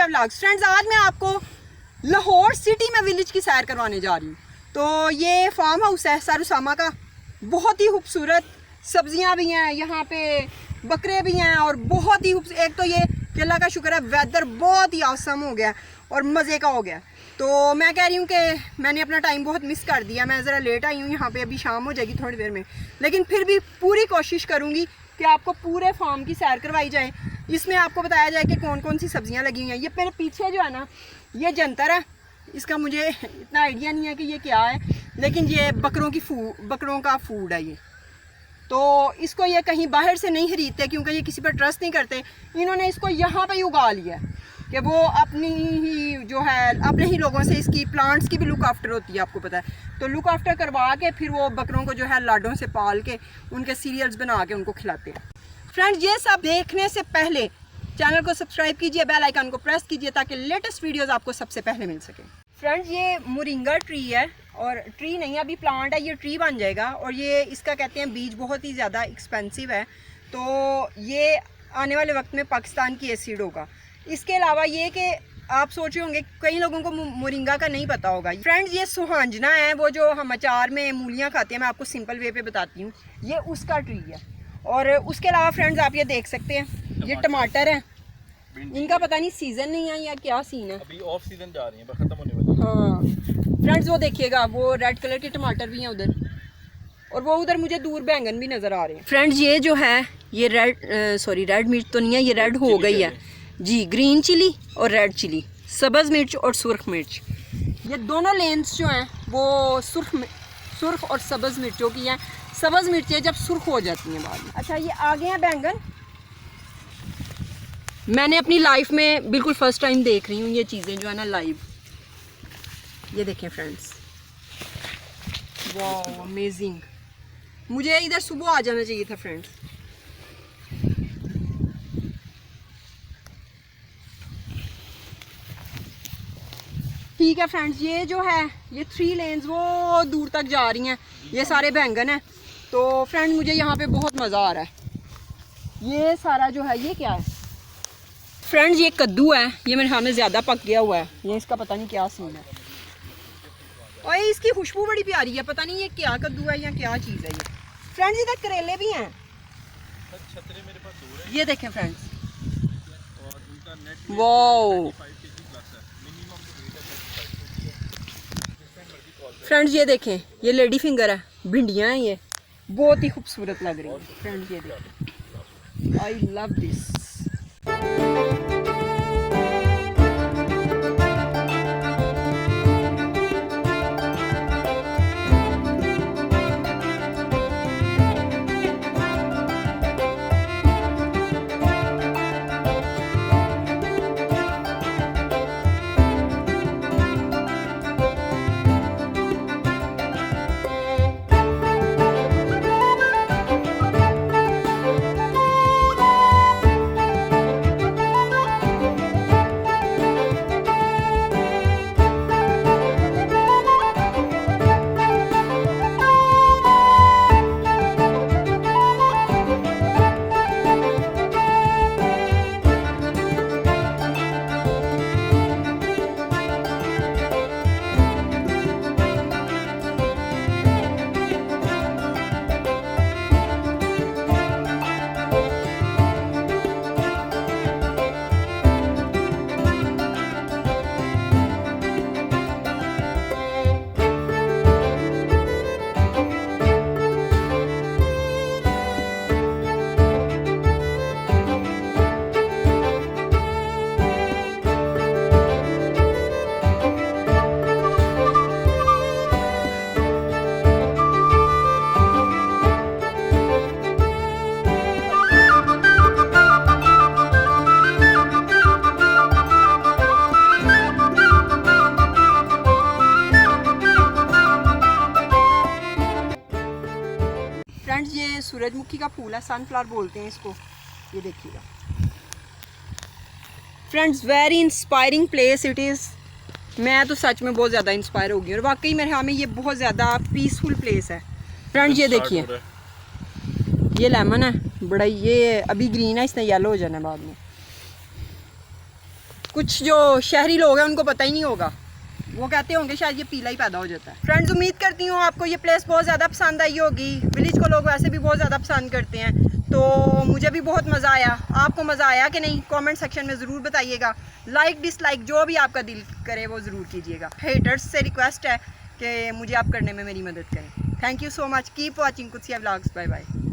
India vlogs. Friends, आज मैं आपको लाहौर सिटी में विलेज की सैर करवाने जा रही हूँ। तो ये फार्म हाउस है सारुसामा का, बहुत ही खूबसूरत। सब्जियाँ भी हैं यहाँ पे, बकरे भी हैं और बहुत ही एक तो ये अल्लाह का शुक्र है वेदर बहुत ही आसम हो गया और मज़े का हो गया। तो मैं कह रही हूँ कि मैंने अपना टाइम बहुत मिस कर दिया। मैं ज़रा लेट आई हूँ यहाँ पे, अभी शाम हो जाएगी थोड़ी देर में, लेकिन फिर भी पूरी कोशिश करूँगी कि आपको पूरे फार्म की सैर करवाई जाए। इसमें आपको बताया जाए कि कौन कौन सी सब्जियां लगी हुई हैं। ये मेरे पीछे जो है ना, ये जंतर है, इसका मुझे इतना आइडिया नहीं है कि ये क्या है, लेकिन ये बकरों का फूड है ये। तो इसको ये कहीं बाहर से नहीं खरीदते क्योंकि ये किसी पर ट्रस्ट नहीं करते। इन्होंने इसको यहाँ पे ही उगा लिया है कि वो अपनी ही जो है अपने ही लोगों से, इसकी प्लांट्स की भी लुक आफ्टर होती है, आपको पता है। तो लुक आफ्टर करवा के फिर वो बकरों को जो है लाडों से पाल के उनके सीरियल्स बना के उनको खिलाते हैं। फ्रेंड्स, ये सब देखने से पहले चैनल को सब्सक्राइब कीजिए, बेल आइकन को प्रेस कीजिए ताकि लेटेस्ट वीडियोस आपको सबसे पहले मिल सके। फ्रेंड्स, ये मोरिंगा ट्री है, और ट्री नहीं अभी प्लांट है, ये ट्री बन जाएगा। और ये इसका कहते हैं बीज बहुत ही ज़्यादा एक्सपेंसिव है, तो ये आने वाले वक्त में पाकिस्तान की एसिड होगा। इसके अलावा ये कि आप सोचे होंगे कई लोगों को मोरिंगा का नहीं पता होगा। फ्रेंड्स, ये सुहांजना है, वो जो हम अचार में मूलियाँ खाते हैं, मैं आपको सिंपल वे पे बताती हूँ। ये उसका ट्री है। और उसके अलावा फ्रेंड्स आप ये देख सकते हैं, ये टमाटर है, इनका पता नहीं सीजन नहीं है या क्या सीन है, अभी ऑफ सीजन जा रही है, खत्म होने वाली। हाँ फ्रेंड्स, वो देखिएगा, वो रेड कलर के टमाटर भी हैं उधर, और वो उधर मुझे दूर बैंगन भी नज़र आ रहे हैं। फ्रेंड्स, ये जो है ये रेड मिर्च तो नहीं है, ये रेड हो गई है जी। ग्रीन चिली और रेड चिली, सब्ज़ मिर्च और सुर्ख मिर्च, ये दोनों लेंस जो हैं वो सुर्ख और सब्ज़ मिर्चों की हैं। सब्ज़ मिर्चें जब सुर्ख हो जाती हैं बाद में। अच्छा, ये आगे हैं बैंगन। मैंने अपनी लाइफ में बिल्कुल फर्स्ट टाइम देख रही हूँ ये चीज़ें जो है ना लाइव। ये देखें फ्रेंड्स, वाह अमेजिंग। मुझे इधर सुबह आ जाना चाहिए था फ्रेंड्स। ठीक है फ्रेंड्स, ये जो है ये 3 लेन्स वो दूर तक जा रही हैं, ये सारे बैंगन हैं। तो फ्रेंड्स, मुझे यहाँ पे बहुत मज़ा आ रहा है। ये सारा जो है ये क्या है फ्रेंड्स, ये कद्दू है, ये मेरे सामने ज़्यादा पक गया हुआ है, ये इसका पता नहीं क्या सीन है। और इसकी खुशबू बड़ी प्यारी है, पता नहीं ये क्या कद्दू है या क्या चीज़ है ये। फ्रेंड्स, इधर करेले भी हैं, ये देखें फ्रेंड्स, वाओ। फ्रेंड्स, ये देखें, ये लेडी फिंगर है, भिंडियाँ हैं, ये बहुत ही खूबसूरत लग रही है फ्रेंड्स। ये देखें, आई लव दिस। फ्रेंड्स, ये सूरजमुखी का फूल है, सनफ्लावर बोलते हैं इसको। ये देखिएगा friends, very inspiring place it is. मैं तो सच में बहुत ज़्यादा इंस्पायर हो गई और वाकई मेरे हाँ में ये बहुत ज़्यादा पीसफुल प्लेस है। फ्रेंड्स, ये देखिए, ये लेमन है बड़ा, ये अभी ग्रीन है, इसने येलो हो जाना बाद में। कुछ जो शहरी लोग हैं उनको पता ही नहीं होगा, वो कहते होंगे शायद ये पीला ही पैदा हो जाता है। फ्रेंड्स, उम्मीद करती हूँ आपको ये प्लेस बहुत ज़्यादा पसंद आई होगी। विलेज को लोग वैसे भी बहुत ज़्यादा पसंद करते हैं, तो मुझे भी बहुत मज़ा आया। आपको मज़ा आया कि नहीं, कमेंट सेक्शन में ज़रूर बताइएगा। लाइक डिसलाइक जो भी आपका दिल करे वो ज़रूर कीजिएगा। हेटर्स से रिक्वेस्ट है कि मुझे आप करने में मेरी मदद करें। Thank you so much, keep watching कुत्सिया व्लॉग्स। Bye bye.